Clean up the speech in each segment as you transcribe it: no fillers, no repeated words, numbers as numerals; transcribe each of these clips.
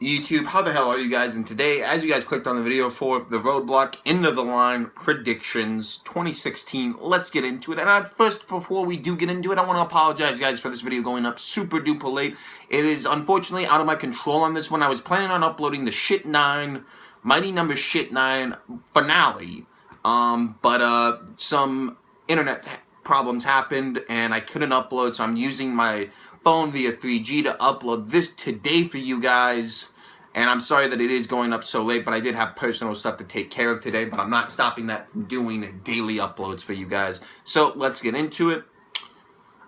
YouTube, how the hell are you guys? And today, as you guys clicked on the video for the Roadblock End of the Line Predictions 2016, let's get into it. And first, before we do get into it, I want to apologize, guys, for this video going up super duper late. It is unfortunately out of my control on this one. I was planning on uploading the Shit 9, Mighty Number Shit 9 finale, but some internet problems happened and I couldn't upload, so I'm using my phone via 3G to upload this today for you guys. And I'm sorry that it is going up so late, but I did have personal stuff to take care of today, but I'm not stopping that from doing daily uploads for you guys. So let's get into it.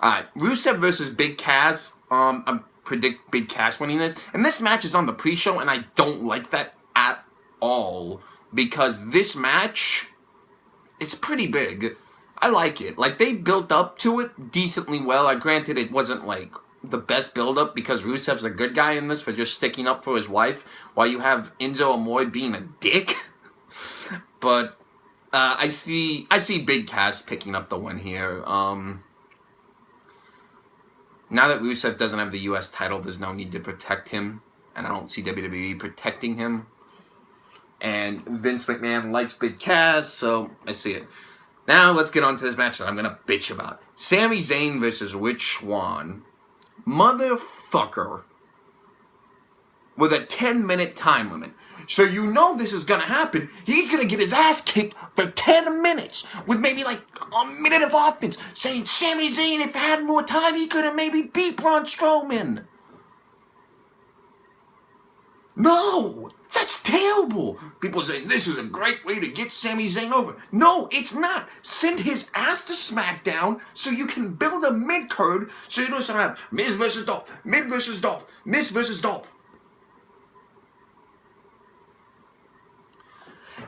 Alright, Rusev versus Big Cass. I predict Big Cass winning this. And this match is on the pre-show, and I don't like that at all, because this match, it's pretty big. I like it. Like, they built up to it decently well. Granted, it wasn't, like, the best build-up because Rusev's a good guy in this for just sticking up for his wife, while you have Enzo Amore being a dick. But I see Big Cass picking up the win here. Now that Rusev doesn't have the U.S. title, there's no need to protect him, and I don't see WWE protecting him. And Vince McMahon likes Big Cass, so I see it. Now let's get on to this match that I'm going to bitch about. Sami Zayn versus Rich Swann. Motherfucker. With a 10-minute time limit. So you know this is going to happen. He's going to get his ass kicked for 10 minutes. With maybe like a minute of offense. Saying, Sami Zayn, if he had more time, he could have maybe beat Braun Strowman. No! That's terrible! People say, this is a great way to get Sami Zayn over. No, it's not. Send his ass to SmackDown so you can build a mid-card so you don't have Miz versus Dolph, Miz versus Dolph, Miz versus Dolph.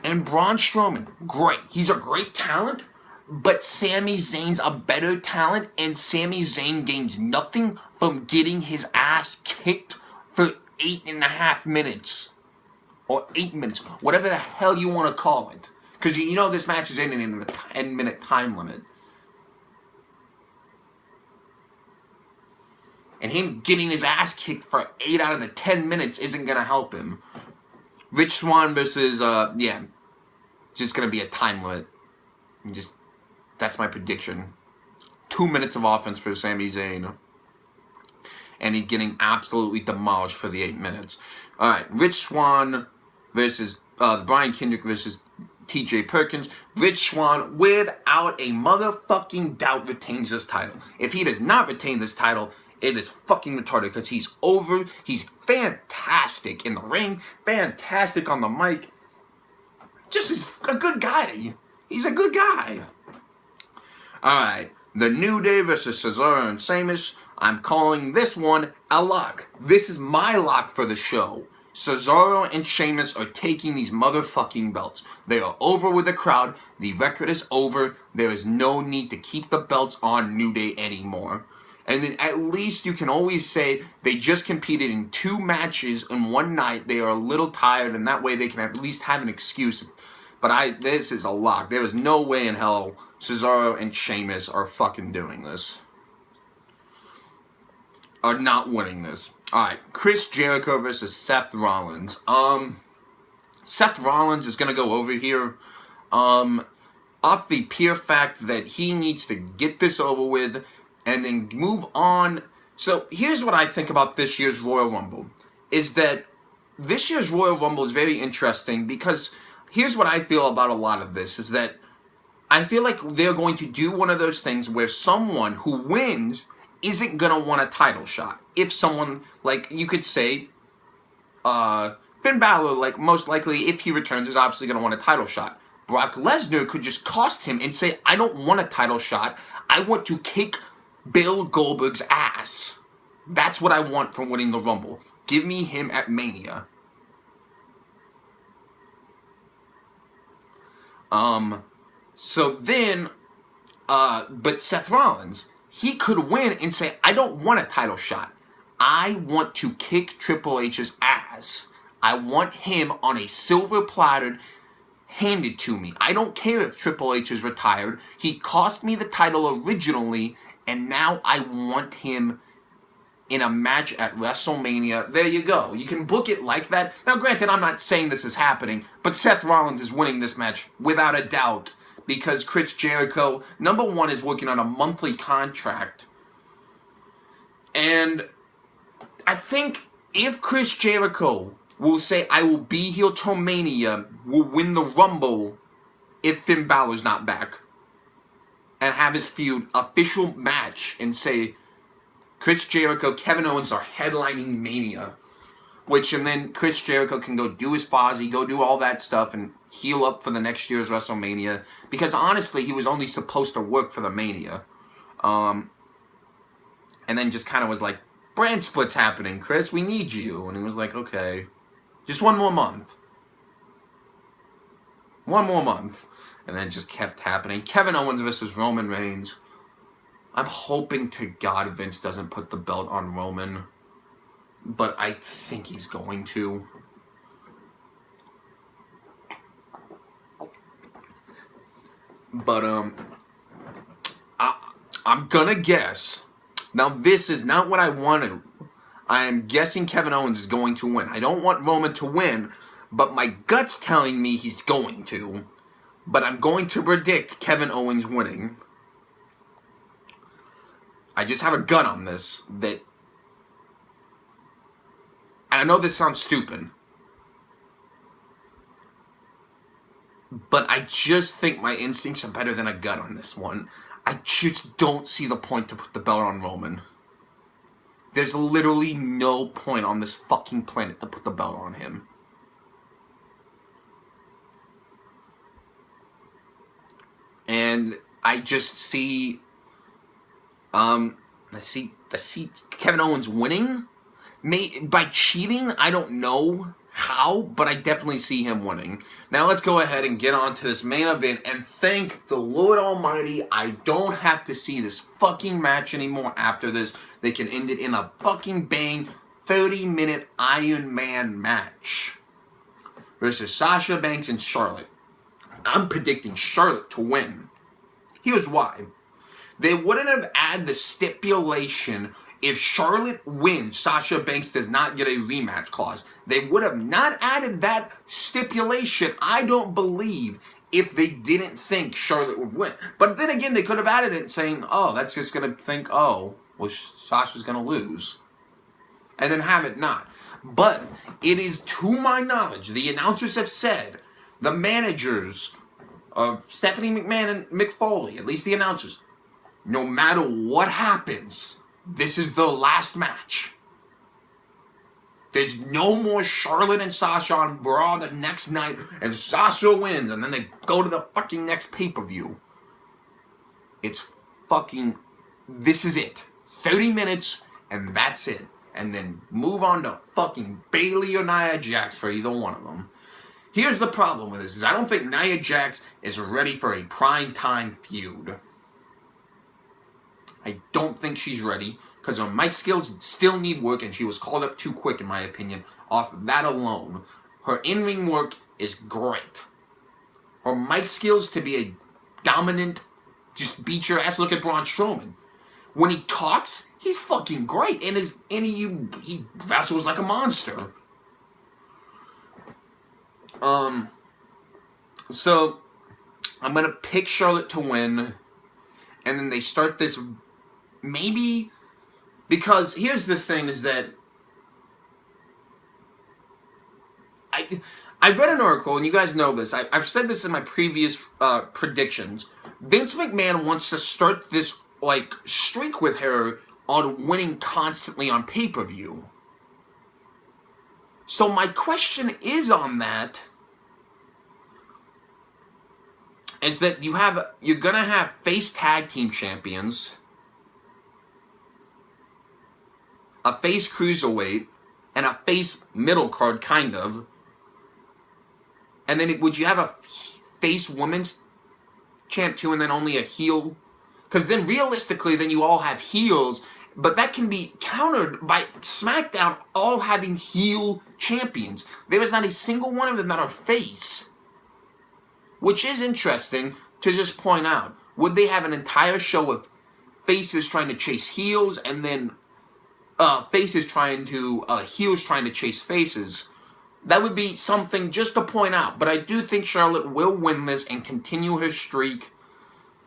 And Braun Strowman, great. He's a great talent, but Sami Zayn's a better talent, and Sami Zayn gains nothing from getting his ass kicked for 8.5 minutes. Or 8 minutes, whatever the hell you want to call it. Because you know this match is ending in the 10-minute time limit. And him getting his ass kicked for 8 out of the 10 minutes isn't going to help him. Rich Swann versus, just going to be a time limit. That's my prediction. 2 minutes of offense for Sami Zayn. And he's getting absolutely demolished for the 8 minutes. Alright, Rich Swann versus Brian Kendrick versus TJ Perkins. Rich Swann, without a motherfucking doubt, retains this title. If he does not retain this title, it is fucking retarded because he's over. He's fantastic in the ring, fantastic on the mic. Just is a good guy. He's a good guy. Alright, The New Day versus Cesaro and Sheamus. I'm calling this one a lock. This is my lock for the show. Cesaro and Sheamus are taking these motherfucking belts. They are over with the crowd. The record is over. There is no need to keep the belts on New Day anymore. And then at least you can always say they just competed in 2 matches in one night. They are a little tired, and that way they can at least have an excuse. But this is a lock. There is no way in hell Cesaro and Sheamus are fucking doing this. Are not winning this. Alright, Chris Jericho versus Seth Rollins. Seth Rollins is going to go over here. Off the pure fact that he needs to get this over with and then move on. So, here's what I think about this year's Royal Rumble. Is that this year's Royal Rumble is very interesting because here's what I feel about a lot of this. Is that I feel like they're going to do one of those things where someone who wins isn't going to want a title shot. If someone, like, you could say, Finn Balor, like, most likely, if he returns, is obviously going to want a title shot. Brock Lesnar could just cost him and say, I don't want a title shot. I want to kick Bill Goldberg's ass. That's what I want from winning the Rumble. Give me him at Mania. So then, but Seth Rollins, he could win and say, I don't want a title shot. I want to kick Triple H's ass. I want him on a silver platter handed to me. I don't care if Triple H is retired. He cost me the title originally, and now I want him in a match at WrestleMania. There you go. You can book it like that. Now, granted, I'm not saying this is happening, but Seth Rollins is winning this match without a doubt because Chris Jericho, number one, is working on a monthly contract. And I think if Chris Jericho will say, I will be here till Mania, will win the Rumble if Finn Balor's not back, and have his feud official match and say, Chris Jericho, Kevin Owens are headlining Mania. And then Chris Jericho can go do his Fozzy, go do all that stuff and heal up for the next year's WrestleMania. Because honestly, he was only supposed to work for the Mania. And then just kind of was like, brand split's happening, Chris, we need you. And he was like, okay, just one more month. One more month. And then it just kept happening. Kevin Owens versus Roman Reigns. I'm hoping to God Vince doesn't put the belt on Roman. But I think he's going to. But, I'm gonna guess. Now, this is not what I want to. I am guessing Kevin Owens is going to win. I don't want Roman to win, but my gut's telling me he's going to. But I'm going to predict Kevin Owens winning. I just have a gut on this that, and I know this sounds stupid, but I just think my instincts are better than a gut on this one. I just don't see the point to put the belt on Roman. There's literally no point on this fucking planet to put the belt on him. And I just see, I see Kevin Owens winning. By cheating, I don't know how, but I definitely see him winning. Now let's go ahead and get on to this main event, and thank the Lord Almighty, I don't have to see this fucking match anymore after this. They can end it in a fucking bang 30-minute Iron Man match versus Sasha Banks and Charlotte. I'm predicting Charlotte to win. Here's why. They wouldn't have added the stipulation if Charlotte wins, Sasha Banks does not get a rematch clause. They would have not added that stipulation, I don't believe, if they didn't think Charlotte would win. But then again, they could have added it saying, oh, that's just going to think, oh, well, Sasha's going to lose. And then have it not. But it is, to my knowledge, the announcers have said, the managers of Stephanie McMahon and Mick Foley, at least the announcers, no matter what happens, this is the last match. There's no more Charlotte and Sasha on Raw the next night, and Sasha wins, and then they go to the fucking next pay-per-view. It's fucking, this is it. 30 minutes, and that's it. And then move on to fucking Bayley or Nia Jax for either one of them. Here's the problem with this, is I don't think Nia Jax is ready for a prime-time feud. I don't think she's ready, because her mic skills still need work, and she was called up too quick, in my opinion, off that alone. Her in-ring work is great. Her mic skills to be a dominant, just beat your ass, look at Braun Strowman. When he talks, he's fucking great, and he wrestles like a monster. So, I'm going to pick Charlotte to win, and then they start this, maybe, because here's the thing, is that I read an article, and you guys know this, I've said this in my previous predictions. Vince McMahon wants to start this, like, streak with her on winning constantly on pay-per-view. So my question is on that, is that you're gonna have face tag team champions, a face cruiserweight, and a face middle card, kind of. And then would you have a face women's champ too, and then only a heel? Because then realistically, then you all have heels, but that can be countered by SmackDown all having heel champions. There is not a single one of them that are face. Which is interesting to just point out. Would they have an entire show of faces trying to chase heels, and then faces trying to, heels trying to chase faces. That would be something just to point out. But I do think Charlotte will win this and continue her streak.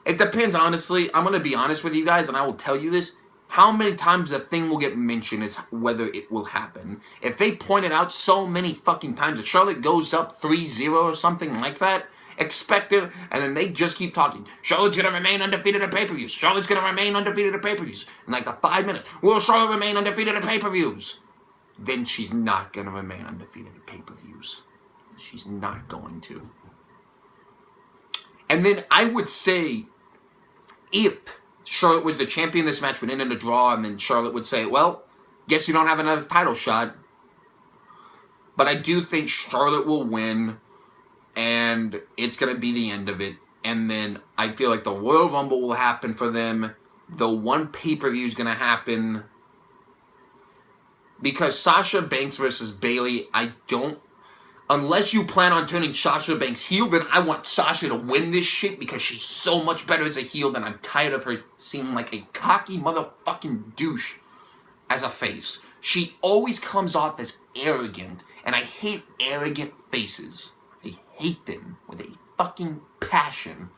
It depends, honestly. I'm going to be honest with you guys, and I will tell you this. How many times a thing will get mentioned is whether it will happen. If they point it out so many fucking times, if Charlotte goes up 3-0 or something like that, expect it, and then they just keep talking. Charlotte's going to remain undefeated at pay-per-views. Charlotte's going to remain undefeated at pay-per-views. In like the 5 minutes, will Charlotte remain undefeated at pay-per-views? Then she's not going to remain undefeated at pay-per-views. She's not going to. And then I would say, if Charlotte was the champion, this match would end in a draw, and then Charlotte would say, well, guess you don't have another title shot. But I do think Charlotte will win, and it's going to be the end of it. And then I feel like the Royal Rumble will happen for them. The one pay-per-view is going to happen. Because Sasha Banks versus Bayley, I don't... Unless you plan on turning Sasha Banks heel, then I want Sasha to win this shit because she's so much better as a heel than I'm tired of her seeming like a cocky motherfucking douche as a face. She always comes off as arrogant, and I hate arrogant faces. I hate them with a fucking passion.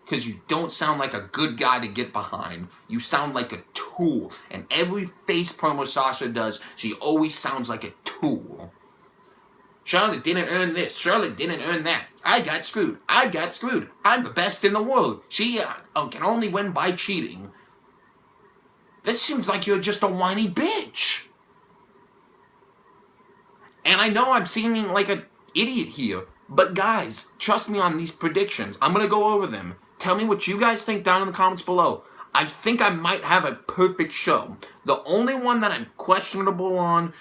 Because you don't sound like a good guy to get behind. You sound like a tool. And every face promo Sasha does, she always sounds like a tool. Charlotte didn't earn this. Charlotte didn't earn that. I got screwed. I got screwed. I'm the best in the world. She can only win by cheating. This seems like you're just a whiny bitch. And I know I'm seeming like an idiot here. But guys, trust me on these predictions. I'm going to go over them. Tell me what you guys think down in the comments below. I think I might have a perfect show. The only one that I'm questionable on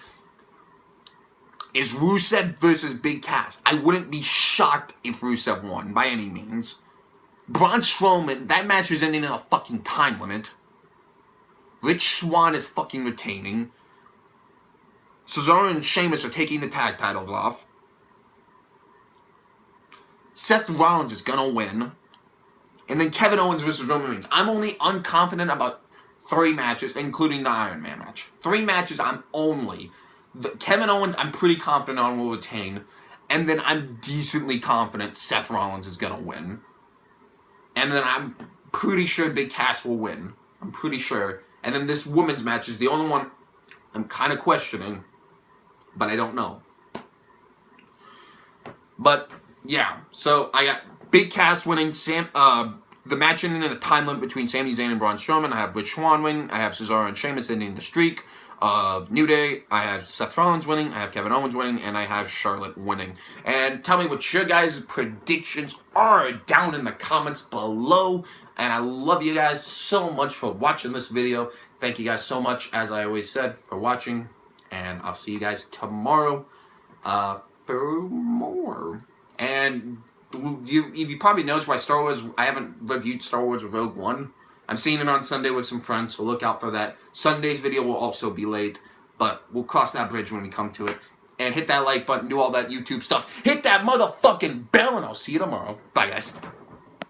is Rusev versus Big Cass. I wouldn't be shocked if Rusev won, by any means. Braun Strowman, that match is ending in a fucking time limit. Rich Swann is fucking retaining. Cesaro and Sheamus are taking the tag titles off. Seth Rollins is gonna win. And then Kevin Owens versus Roman Reigns. I'm only unconfident about 3 matches, including the Iron Man match. 3 matches I'm only... Kevin Owens, I'm pretty confident on will retain. And then I'm decently confident Seth Rollins is going to win. And then I'm pretty sure Big Cass will win. I'm pretty sure. And then this women's match is the only one I'm kind of questioning. But I don't know. But, yeah. So, I got Big Cass winning. The match ending in a time limit between Sami Zayn and Braun Strowman. I have Rich Swann winning. I have Cesaro and Sheamus ending the streak of New Day. I have Seth Rollins winning, I have Kevin Owens winning, and I have Charlotte winning. And tell me what your guys' predictions are down in the comments below. And I love you guys so much for watching this video. Thank you guys so much, as I always said, for watching. And I'll see you guys tomorrow for more. And you probably noticed why Star Wars, I haven't reviewed Star Wars Rogue One. I'm seeing it on Sunday with some friends, so look out for that. Sunday's video will also be late, but we'll cross that bridge when we come to it. And hit that like button, do all that YouTube stuff. Hit that motherfucking bell, and I'll see you tomorrow. Bye, guys.